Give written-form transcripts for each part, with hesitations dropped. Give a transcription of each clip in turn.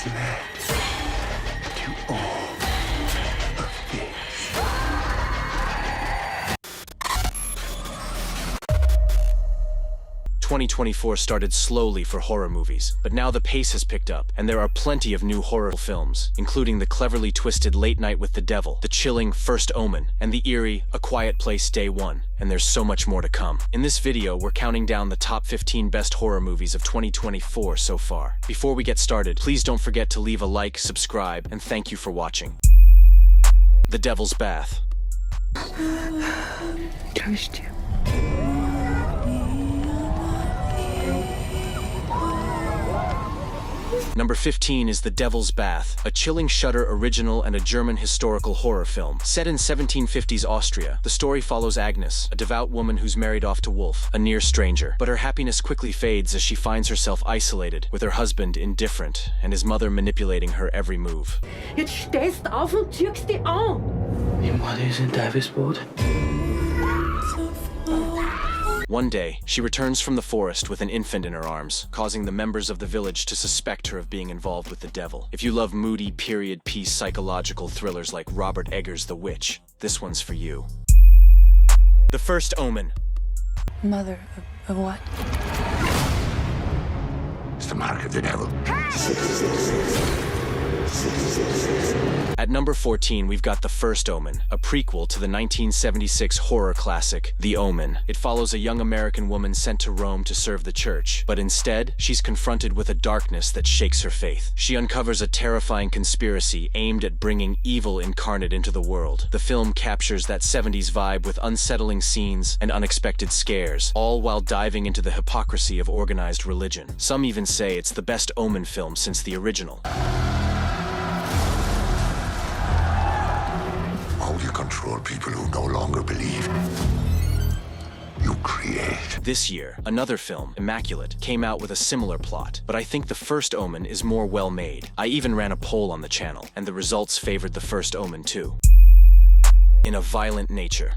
led to all of this. 2024 started slowly for horror movies, but now the pace has picked up, and there are plenty of new horror films, including the cleverly twisted Late Night with the Devil, the chilling First Omen, and the eerie A Quiet Place Day One, and there's so much more to come. In this video, we're counting down the top 15 best horror movies of 2024 so far. Before we get started, please don't forget to leave a like, subscribe, and thank you for watching. The Devil's Bath. Trust you. Number 15 is The Devil's Bath, a chilling Shudder original and a German historical horror film. Set in 1750s Austria, the story follows Agnes, a devout woman who's married off to Wolf, a near stranger. But her happiness quickly fades as she finds herself isolated, with her husband indifferent and his mother manipulating her every move. Jetzt stehst auf und zückst die an. Your mother is in Davisboard? One day, she returns from the forest with an infant in her arms, causing the members of the village to suspect her of being involved with the devil. If you love moody, period piece psychological thrillers like Robert Eggers' The Witch, this one's for you. The First Omen. Mother of what? It's the mark of the devil. At number 14, we've got The First Omen, a prequel to the 1976 horror classic, The Omen. It follows a young American woman sent to Rome to serve the church, but instead, she's confronted with a darkness that shakes her faith. She uncovers a terrifying conspiracy aimed at bringing evil incarnate into the world. The film captures that 70s vibe with unsettling scenes and unexpected scares, all while diving into the hypocrisy of organized religion. Some even say it's the best Omen film since the original. How do you control people who no longer believe? You create. This year, another film, Immaculate, came out with a similar plot, but I think The First Omen is more well-made. I even ran a poll on the channel, and the results favored The First Omen too. In a Violent Nature.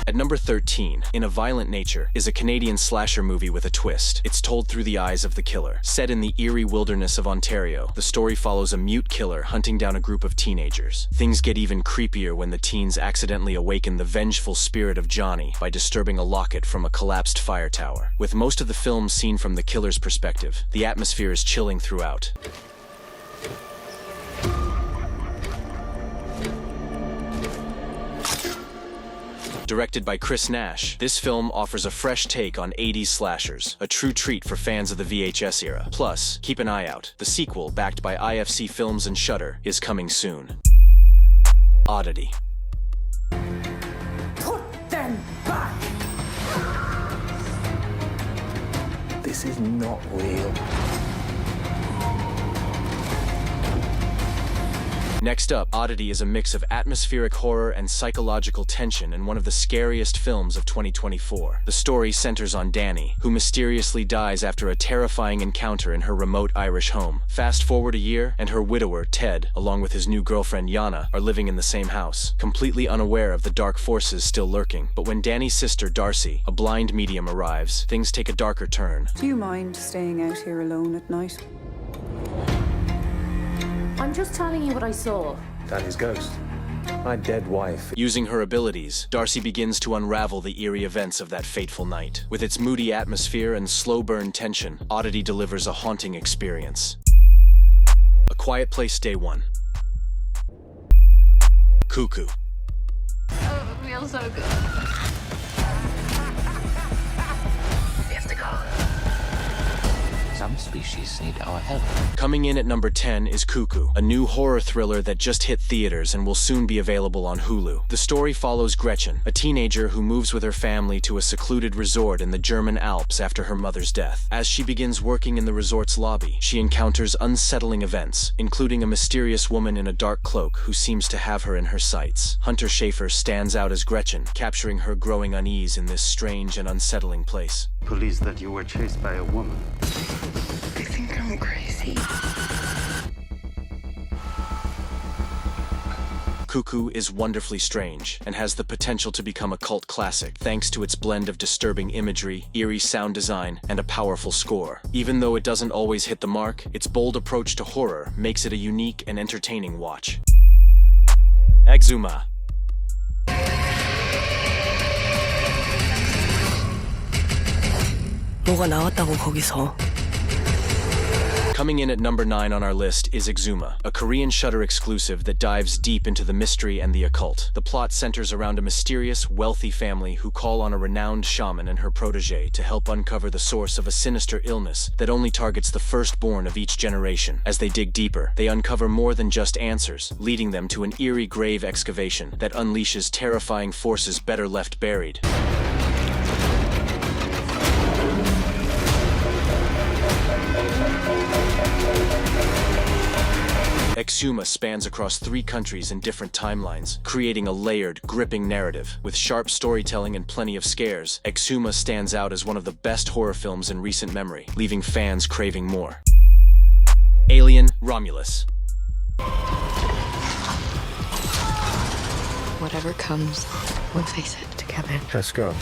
At number 13, In a Violent Nature, is a Canadian slasher movie with a twist. It's told through the eyes of the killer. Set in the eerie wilderness of Ontario, the story follows a mute killer hunting down a group of teenagers. Things get even creepier when the teens accidentally awaken the vengeful spirit of Johnny by disturbing a locket from a collapsed fire tower. With most of the film seen from the killer's perspective, the atmosphere is chilling throughout. Directed by Chris Nash, this film offers a fresh take on 80s slashers, a true treat for fans of the VHS era. Plus, keep an eye out. The sequel, backed by IFC Films and Shudder, is coming soon. Oddity. Put them back. This is not real. Next up, Oddity is a mix of atmospheric horror and psychological tension and one of the scariest films of 2024. The story centers on Danny, who mysteriously dies after a terrifying encounter in her remote Irish home. Fast forward a year, and her widower, Ted, along with his new girlfriend, Yana, are living in the same house, completely unaware of the dark forces still lurking. But when Danny's sister, Darcy, a blind medium, arrives, things take a darker turn. Do you mind staying out here alone at night? I'm just telling you what I saw. Danny's ghost. My dead wife. Using her abilities, Darcy begins to unravel the eerie events of that fateful night. With its moody atmosphere and slow burn tension, Oddity delivers a haunting experience. A Quiet Place Day One. Cuckoo. Oh, it feels so good. We have to go. Some species need our help. Coming in at number 10 is Cuckoo, a new horror thriller that just hit theaters and will soon be available on Hulu. The story follows Gretchen, a teenager who moves with her family to a secluded resort in the German Alps after her mother's death. As she begins working in the resort's lobby, she encounters unsettling events, including a mysterious woman in a dark cloak who seems to have her in her sights. Hunter Schafer stands out as Gretchen, capturing her growing unease in this strange and unsettling place. Police that you were chased by a woman. They think I'm crazy. Cuckoo is wonderfully strange and has the potential to become a cult classic thanks to its blend of disturbing imagery, eerie sound design, and a powerful score. Even though it doesn't always hit the mark, its bold approach to horror makes it a unique and entertaining watch. Exuma. 뭐가 나왔다고 거기서. Coming in at number 9 on our list is Exuma, a Korean Shudder exclusive that dives deep into the mystery and the occult. The plot centers around a mysterious, wealthy family who call on a renowned shaman and her protege to help uncover the source of a sinister illness that only targets the firstborn of each generation. As they dig deeper, they uncover more than just answers, leading them to an eerie grave excavation that unleashes terrifying forces better left buried. Exuma spans across 3 countries and different timelines, creating a layered, gripping narrative. With sharp storytelling and plenty of scares, Exuma stands out as one of the best horror films in recent memory, leaving fans craving more. Alien, Romulus. Whatever comes, we'll face it together. Let's go.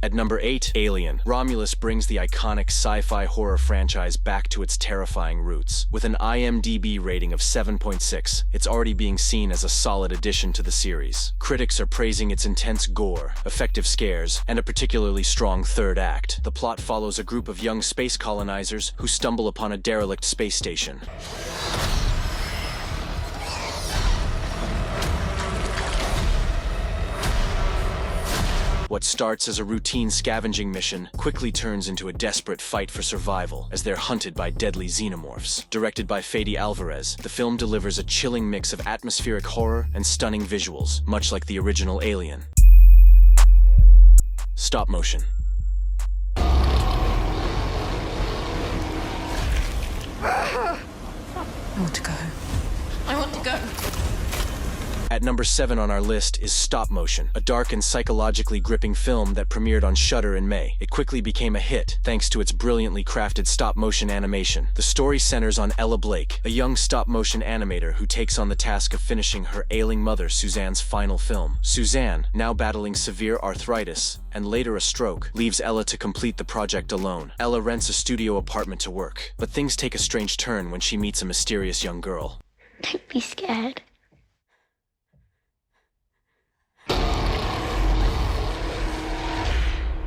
At number 8, Alien. Romulus brings the iconic sci-fi horror franchise back to its terrifying roots. With an IMDb rating of 7.6, it's already being seen as a solid addition to the series. Critics are praising its intense gore, effective scares, and a particularly strong third act. The plot follows a group of young space colonizers who stumble upon a derelict space station. What starts as a routine scavenging mission quickly turns into a desperate fight for survival as they're hunted by deadly xenomorphs. Directed by Fede Alvarez, the film delivers a chilling mix of atmospheric horror and stunning visuals, much like the original Alien. Stop motion. I want to go. I want to go. At number 7 on our list is Stop Motion, a dark and psychologically gripping film that premiered on Shudder in May. It quickly became a hit thanks to its brilliantly crafted stop-motion animation. The story centers on Ella Blake, a young stop-motion animator who takes on the task of finishing her ailing mother Suzanne's final film. Suzanne, now battling severe arthritis and later a stroke, leaves Ella to complete the project alone. Ella rents a studio apartment to work, but things take a strange turn when she meets a mysterious young girl. Don't be scared.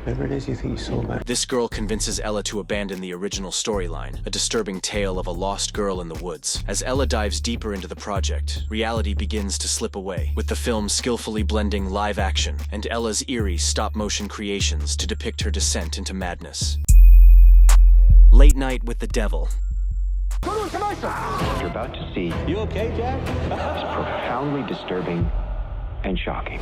Whatever it is you think you saw back. This girl convinces Ella to abandon the original storyline, a disturbing tale of a lost girl in the woods. As Ella dives deeper into the project, reality begins to slip away, with the film skillfully blending live action and Ella's eerie stop-motion creations to depict her descent into madness. Late Night with the Devil. What you're about to see you okay, Jack? Is profoundly disturbing and shocking.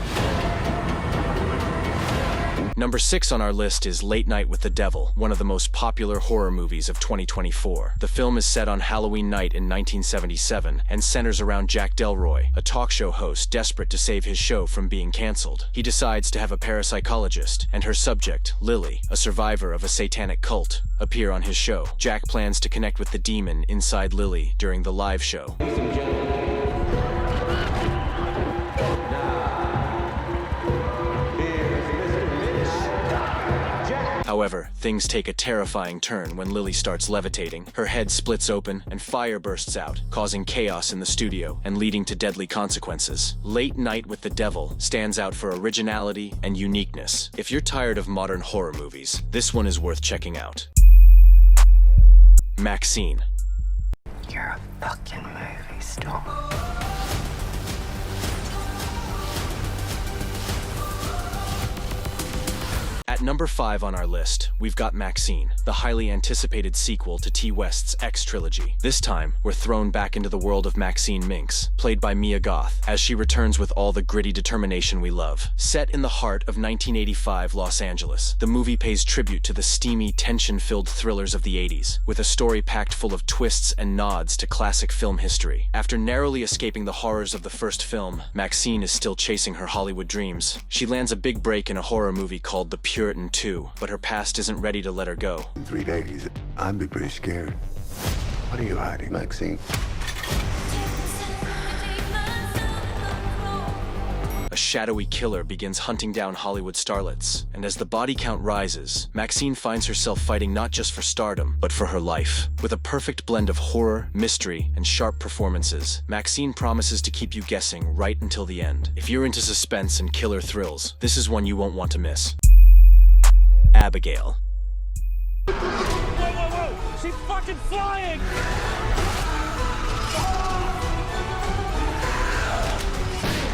Number 6 on our list is Late Night with the Devil, one of the most popular horror movies of 2024. The film is set on Halloween night in 1977 and centers around Jack Delroy, a talk show host desperate to save his show from being canceled. He decides to have a parapsychologist and her subject, Lily, a survivor of a satanic cult, appear on his show. Jack plans to connect with the demon inside Lily during the live show. However, things take a terrifying turn when Lily starts levitating. Her head splits open and fire bursts out, causing chaos in the studio and leading to deadly consequences. Late Night with the Devil stands out for originality and uniqueness. If you're tired of modern horror movies, this one is worth checking out. Maxine. You're a fucking movie star. At number 5 on our list, we've got Maxine, the highly anticipated sequel to T. West's X trilogy. This time, we're thrown back into the world of Maxine Minx, played by Mia Goth, as she returns with all the gritty determination we love. Set in the heart of 1985 Los Angeles, the movie pays tribute to the steamy, tension-filled thrillers of the 80s, with a story packed full of twists and nods to classic film history. After narrowly escaping the horrors of the first film, Maxine is still chasing her Hollywood dreams. She lands a big break in a horror movie called The Puritan 2, but her past isn't ready to let her go. In 3 days, I'd be pretty scared. What are you hiding, Maxine? shadowy killer begins hunting down Hollywood starlets, and as the body count rises, Maxine finds herself fighting not just for stardom, but for her life. With a perfect blend of horror, mystery, and sharp performances, Maxine promises to keep you guessing right until the end. If you're into suspense and killer thrills, this is one you won't want to miss. Abigail. Whoa, whoa, whoa! She's fucking flying!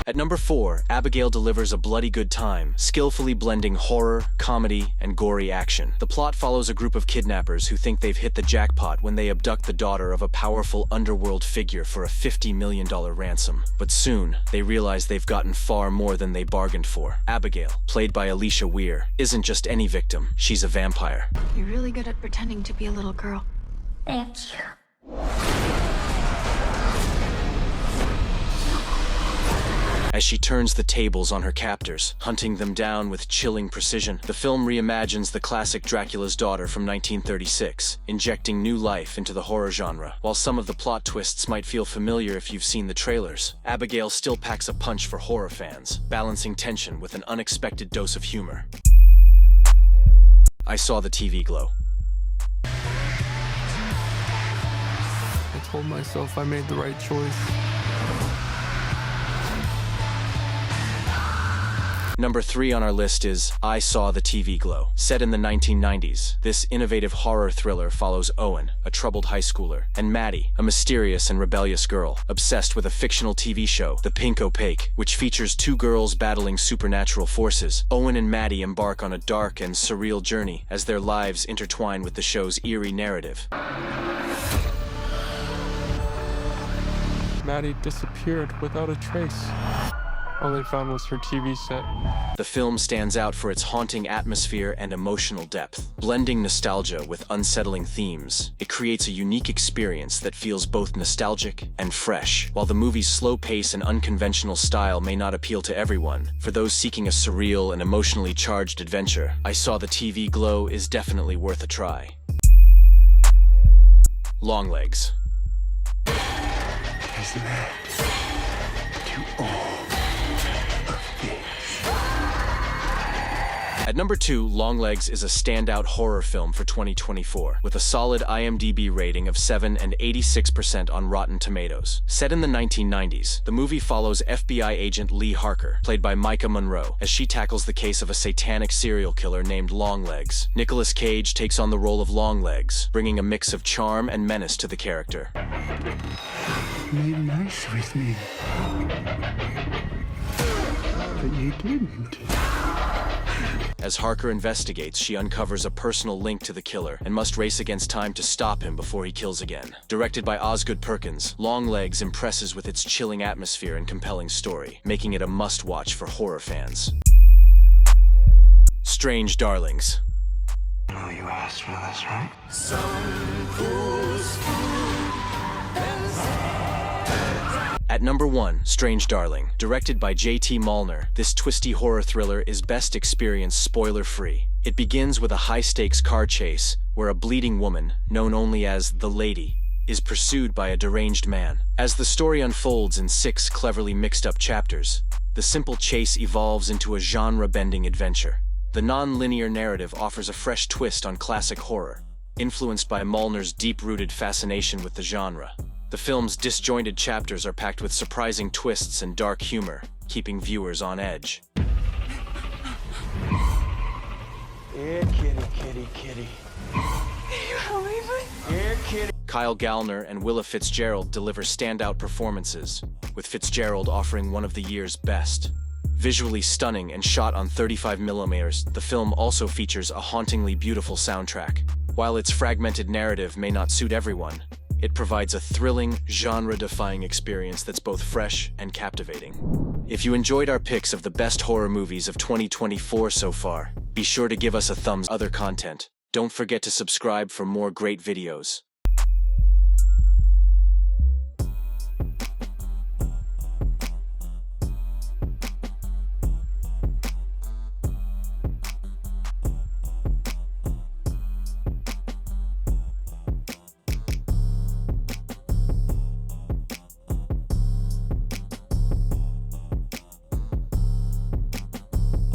At number 4, Abigail delivers a bloody good time, skillfully blending horror, comedy, and gory action. The plot follows a group of kidnappers who think they've hit the jackpot when they abduct the daughter of a powerful underworld figure for a $50 million ransom. But soon, they realize they've gotten far more than they bargained for. Abigail, played by Alicia Weir, isn't just any victim, she's a vampire. You're really good at pretending to be a little girl. Thank you. As she turns the tables on her captors, hunting them down with chilling precision, the film reimagines the classic Dracula's Daughter from 1936, injecting new life into the horror genre. While some of the plot twists might feel familiar if you've seen the trailers, Abigail still packs a punch for horror fans, balancing tension with an unexpected dose of humor. I saw the TV glow. I told myself I made the right choice. Number 3 on our list is I Saw the TV Glow. Set in the 1990s, this innovative horror thriller follows Owen, a troubled high schooler, and Maddie, a mysterious and rebellious girl, obsessed with a fictional TV show, The Pink Opaque, which features 2 girls battling supernatural forces. Owen and Maddie embark on a dark and surreal journey as their lives intertwine with the show's eerie narrative. Maddie disappeared without a trace. All they found was her TV set. The film stands out for its haunting atmosphere and emotional depth. Blending nostalgia with unsettling themes, it creates a unique experience that feels both nostalgic and fresh. While the movie's slow pace and unconventional style may not appeal to everyone, for those seeking a surreal and emotionally charged adventure, I Saw the TV Glow is definitely worth a try. Longlegs. Has led to all. At number 2, Longlegs is a standout horror film for 2024, with a solid IMDb rating of 7 and 86% on Rotten Tomatoes. Set in the 1990s, the movie follows FBI agent Lee Harker, played by Micah Monroe, as she tackles the case of a satanic serial killer named Longlegs. Nicolas Cage takes on the role of Longlegs, bringing a mix of charm and menace to the character. Made nice with me. But you didn't. As Harker investigates, she uncovers a personal link to the killer and must race against time to stop him before he kills again. Directed by Osgood Perkins, Longlegs impresses with its chilling atmosphere and compelling story, making it a must-watch for horror fans. Strange Darlings. Oh, you asked for this, right? At number 1, Strange Darling. Directed by J.T. Malner, this twisty horror thriller is best experienced spoiler-free. It begins with a high-stakes car chase where a bleeding woman, known only as the Lady, is pursued by a deranged man. As the story unfolds in 6 cleverly mixed-up chapters, the simple chase evolves into a genre-bending adventure. The non-linear narrative offers a fresh twist on classic horror, influenced by Malner's deep-rooted fascination with the genre. The film's disjointed chapters are packed with surprising twists and dark humor, keeping viewers on edge. Here, kitty, kitty, kitty. Here, kitty. Kyle Gallner and Willa Fitzgerald deliver standout performances, with Fitzgerald offering one of the year's best. Visually stunning and shot on 35mm, the film also features a hauntingly beautiful soundtrack. While its fragmented narrative may not suit everyone, it provides a thrilling, genre-defying experience that's both fresh and captivating. If you enjoyed our picks of the best horror movies of 2024 so far, be sure to give us a thumbs up. Other content. Don't forget to subscribe for more great videos.